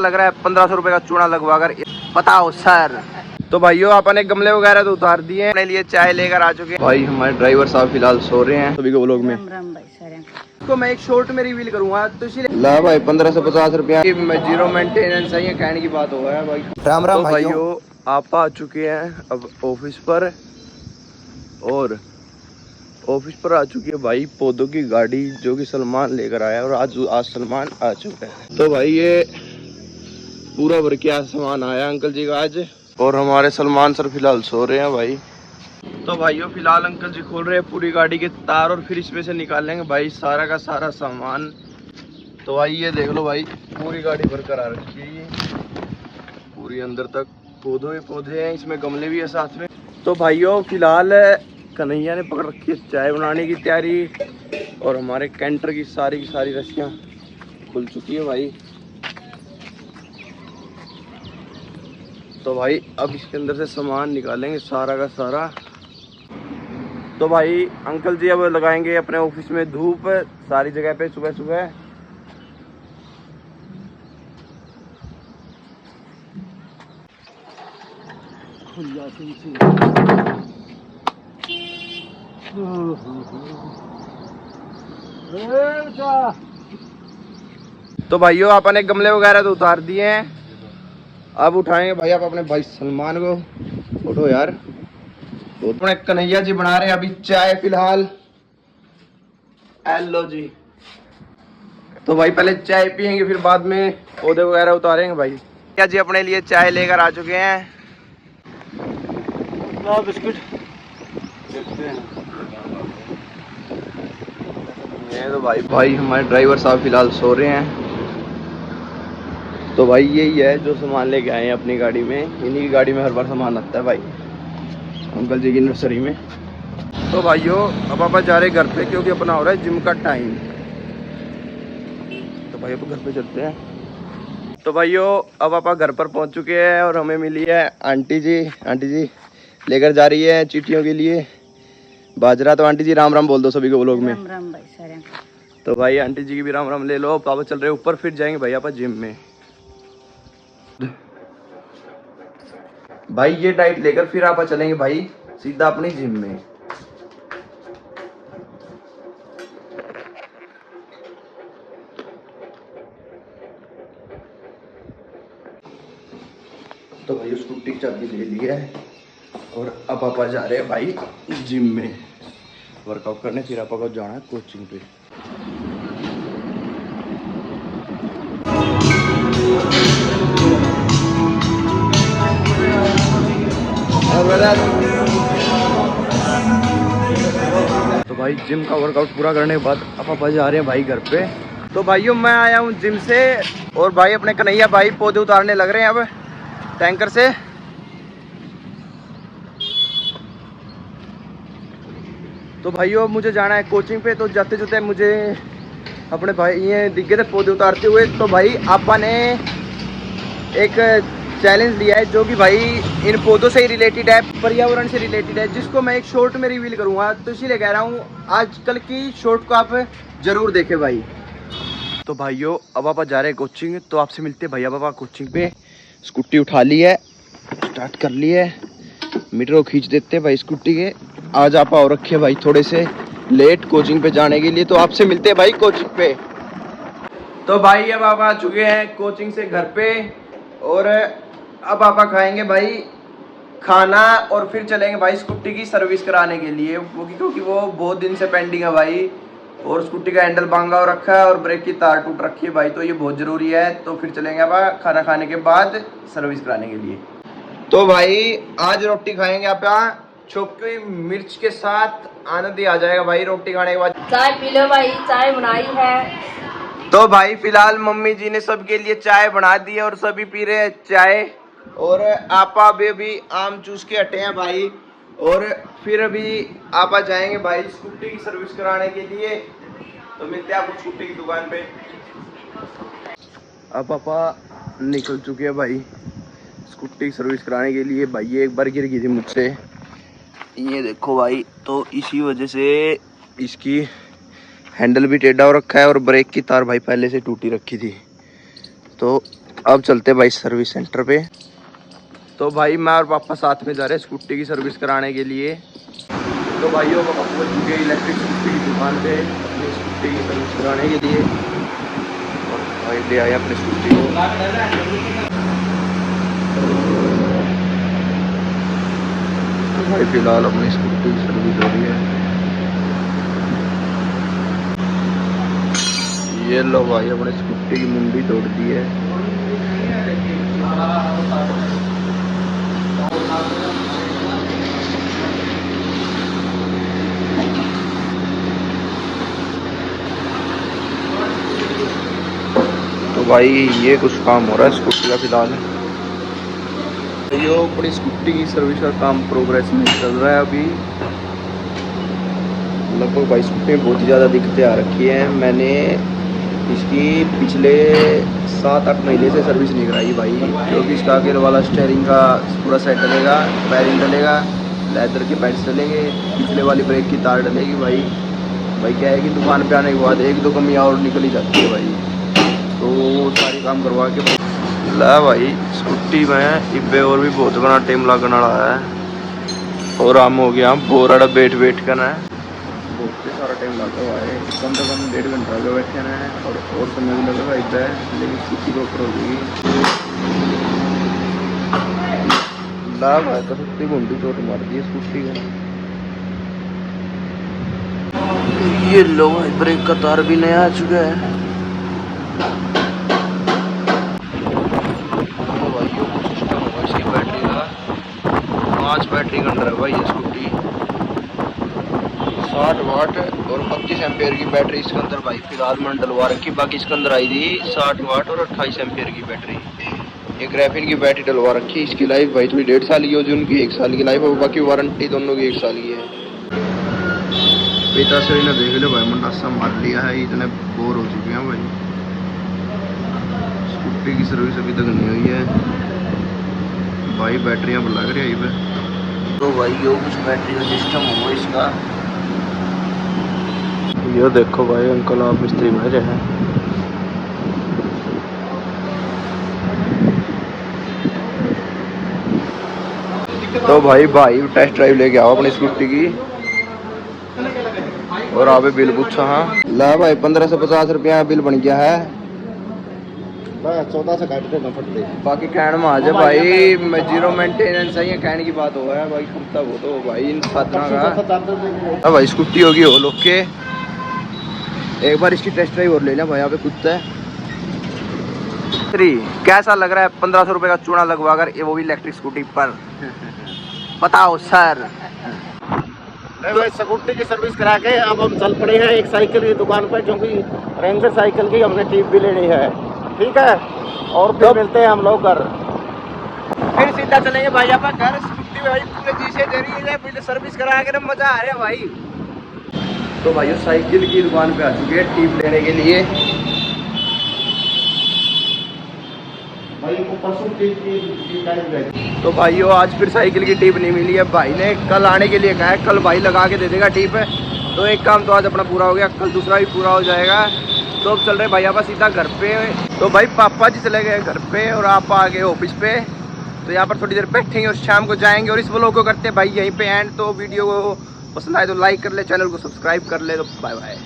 लग रहा है 1500 रुपए का चूना लगवा कर बताओ सर। तो भाइयों अपने गमले वगैरह तो उतार दिए हैं, अपने लिए चाय लेकर आ चुके हैं। भाई हमारे ड्राइवर साहब फिलहाल सो रहे हैं सभी को व्लॉग में। तो मैं एक शॉर्ट में रिवील करूंगा तो इसलिए ला भाई 1550 रुपया जीरो मेंटेनेंस है, ये कहने की बात हो है भाई। राम राम तो भाइयों आप आ चुके हैं अब ऑफिस पर, और ऑफिस पर आ चुकी है भाई पौधों की गाड़ी जो कि सलमान लेकर आया, और आज सलमान आ चुका है। तो भाई ये पूरा भर के सामान आया अंकल जी का आज, और हमारे सलमान सर फिलहाल सो रहे हैं भाई। तो भाइयों फिलहाल अंकल जी खोल रहे हैं पूरी गाड़ी के तार, और फिर इसमें से निकालेंगे भाई सारा का सारा सामान। तो भाई ये देख लो भाई पूरी गाड़ी भर कर आ रखी है, पूरी अंदर तक पौधे हैं, इसमें गमले भी है साथ में। तो भाइयों फिलहाल कन्हैया ने पकड़ रखी है चाय बनाने की तैयारी, और हमारे कैंटर की सारी रस्सियाँ खुल चुकी है भाई। तो भाई अब इसके अंदर से सामान निकालेंगे सारा का सारा। तो भाई अंकल जी अब लगाएंगे अपने ऑफिस में धूप सारी जगह पे सुबह सुबह। तो भाइयों अपने गमले वगैरह तो उतार दिए हैं, अब उठाएंगे भाई आप अपने भाई सलमान को। उठो यार। तो अपने कन्हैया जी बना रहे हैं अभी चाय फिलहाल। हेलो जी। तो भाई पहले चाय पियेंगे फिर बाद में पौधे वगैरह उतारेंगे भाई। कन्हैया जी अपने लिए चाय लेकर आ चुके हैं। बिस्कुट ये तो भाई हमारे ड्राइवर साहब फिलहाल सो रहे हैं। तो भाई यही है जो सामान लेके आए हैं अपनी गाड़ी में, इन्हीं की गाड़ी में हर बार सामान लगता है भाई अंकल जी की नर्सरी में। तो भाइयों अब आप जा रहे हैं घर पे क्योंकि अपना हो रहा है जिम का टाइम। तो भाई अब घर पे चलते हैं। तो भाइयों अब आप घर पर पहुंच चुके हैं, और हमें मिली है आंटी जी लेकर जा रही है चीटियों के लिए बाजरा। तो आंटी जी राम राम बोल दो सभी को व्लॉग में। राम राम भाई सारे। तो भाई आंटी जी की भी राम राम ले लो। पापा चल रहे ऊपर, फिर जाएंगे भाई आप जिम में। भाई ये डाइट लेकर फिर आप चलेंगे भाई सीधा अपनी जिम में। तो भाई स्कूटी की चाबी ले ली है, और अब पापा जा रहे हैं भाई जिम में वर्कआउट करने, फिर पापा को जाना है कोचिंग पे। तो भाई जिम का वर्कआउट पूरा करने के बाद अब पापा जा रहे हैं भाई घर पे। तो भाइयों मैं आया हूँ जिम से, और भाई अपने कन्हैया भाई पौधे उतारने लग रहे हैं अब टैंकर से। तो भाइयों मुझे जाना है कोचिंग पे, तो जाते जाते मुझे अपने भाई ये दिख गए थे पौधे उतारते हुए। तो भाई आपा ने एक चैलेंज लिया है जो कि भाई इन पौधों से ही रिलेटेड है, पर्यावरण से रिलेटेड है, जिसको मैं एक शॉर्ट में रिवील करूंगा। तो इसीलिए कह रहा हूँ आजकल की शॉर्ट को आप जरूर देखें भाई। तो भाइयों अब आप जा रहे हैं कोचिंग, तो आपसे मिलते हैं भैया बाबा कोचिंग पे। स्कूटी उठा ली है, स्टार्ट कर ली है, मीटर को खींच देते हैं भाई स्कूटी के। आज आप आओ रखे भाई थोड़े से लेट कोचिंग पे जाने के लिए, तो आपसे मिलते हैं भाई कोचिंग पे। तो भाई अब आप आ चुके हैं कोचिंग से घर पे, और अब आप खाएंगे भाई खाना, और फिर चलेंगे भाई स्कूटी की सर्विस कराने के लिए, क्योंकि वो बहुत दिन से पेंडिंग है भाई, और स्कूटी का हैंडल भांगा हो रखा है, और ब्रेक की तार टूट रखी है भाई, तो ये बहुत ज़रूरी है। तो फिर चलेंगे अब खाना खाने के बाद सर्विस कराने के लिए। तो भाई आज रोटी खाएंगे आप यहाँ छोकी मिर्च के साथ, आनंद ही आ जाएगा भाई रोटी खाने के बाद। चाय पी लो भाई, चाय बनाई है। तो भाई फिलहाल मम्मी जी ने सबके लिए चाय बना दी है, और सभी पी रहे हैं चाय, और आपा भी आम चूस के हटे हैं भाई। और फिर अभी आपा जाएंगे भाई स्कूटी की सर्विस कराने के लिए, तो मिलते हैं आपको स्कूटी की दुकान पे। अब पापा निकल चुके हैं भाई स्कूटी की सर्विस कराने के लिए। भाई ये एक बार गिर गई थी मुझसे, ये देखो भाई, तो इसी वजह से इसकी हैंडल भी टेढ़ा हो रखा है, और ब्रेक की तार भाई पहले से टूटी रखी थी, तो अब चलते भाई सर्विस सेंटर पे। तो भाई मैं और पापा साथ में जा रहे हैं स्कूटी की सर्विस कराने के लिए। तो भाइयों को पापा पहुंच चुके इलेक्ट्रिक स्कूटी की दुकान पे अपनी स्कूटी की सर्विस कराने के लिए। और भाई ले आए अपनी स्कूटी को। भाई फिलहाल अपनी स्कूटी की सर्विस हो रही है। ये लो भाई अपने स्कूटी की मुंडी तोड़ दी है। तो भाई ये कुछ काम हो रहा है स्कूटी का फिलहाल। यो अपनी स्कूटी की सर्विस का काम प्रोग्रेस में चल रहा है अभी। लगभग भाई स्कूटी में बहुत ही ज़्यादा दिक्कतें आ रखी हैं। मैंने इसकी पिछले 7-8 महीने से सर्विस नहीं कराई भाई, क्योंकि इसका आगे वाला स्टेयरिंग का पूरा सेट डलेगा, बैरिंग डलेगा, लेदर के पैड्स डलेंगे, पिछले वाली ब्रेक की तार डलेगी भाई। भाई क्या है कि दुकान पे आने के बाद 1-2 कमी और निकल ही जाती है भाई, तो वो सारी काम करवा के भाई ला भाई स्कूटी में इब्बे और भी बहुत घना टाइम लगने वाला है। और आम हो गया बोरा बैठ कर है, बहुत सारा टाइम लगा हुआ है, कम से कम 1.5 घंटा लगा बैठे हैं। और समय भी लगेगा इधर, लेकिन स्कूटी के ऊपर हो गई लाभ है तो सस्ती घुंडी चोट मार दी स्कूटी का। ये लो भाई ब्रेक का तार भी नया आ चुका है। तो भाई ये कुछ सिस्टम होगा इसकी बैटरी का, 5 बैटरी का अंदर है भाई ये स्कूटी, 60 वाट और 32 एम्पेयर की बैटरी इसके अंदर भाई फिलहाल मैंने डलवा रखी। बाकी इसके अंदर आई थी 60 वाट और 28 एम्पेयर की बैटरी। एक ग्राफिन की बैटरी डलवा रखी। इसकी लाइफ भाई थोड़ी 1.5 साल की हो, जो उनकी 1 साल की लाइफ है, बाकी वारंटी दोनों की 1 साल की है। पिता से ने देख लो भाई मुंडासा मार लिया है, इतने बोर हो चुके हैं भाई। स्कूटी की सर्विस अभी तक नहीं हुई है भाई, बैटरियाँ लग रही है पे। तो भाई यो कुछ बैटरी का सिस्टम होगा इसका। ये देखो भाई अंकल आप मिस्त्री भेजे हैं। तो भाई टेस्ट ड्राइव लेके आओ अपनी स्कूटी की और आप बिल पूछा। हाँ ला भाई 1550 रुपया बिल बन गया है। 14 से काट देना फटते। बाकी कहने में आ जाए भाई जीरो मेंटेनेंस है, ये कहने की बात हो है भाई, खर्चा वो तो भाई इन साधना का। अब भाई स्कूटी होगी हो लोग के, एक बार इसकी टेस्ट ड्राइव और ले लें भाई, यहाँ पे कुत्ता है। कैसा लग रहा है 1500 रुपये का चूना लगवा कर, वो भी इलेक्ट्रिक स्कूटी पर? बताओ सर। भाई स्कूटी की सर्विस करा के अब हम चल पड़े हैं एक साइकिल की दुकान पर, क्योंकि रेंजर साइकिल की हमने टिप भी लेनी है। ठीक है, और फिर मिलते हैं हम लोग घर, फिर सीधा चलेंगे भाई आप घर। स्कूटी भाई पूरे शीशे जरिए पहले सर्विस करा के मजा आ रहा है भाई। तो भाई साइकिल की दुकान पे आ चुके हैं टिप लेने के लिए। तो भाइयों आज फिर साइकिल की टिप नहीं मिली है, भाई ने कल आने के लिए कहा है, कल भाई लगा के दे देगा टिप। तो एक काम तो आज अपना पूरा हो गया, कल दूसरा भी पूरा हो जाएगा। तो अब चल रहे भाई आप सीधा घर पे। तो भाई पापा जी चले गए घर पे और आप आ गए ऑफिस पे। तो यहाँ पर थोड़ी देर बैठेंगे और शाम को जाएंगे। और इस व्लॉग को करते हैं भाई यहीं पे एंड। तो वीडियो को पसंद आए तो लाइक कर ले, चैनल को सब्सक्राइब कर ले। तो बाय बाय।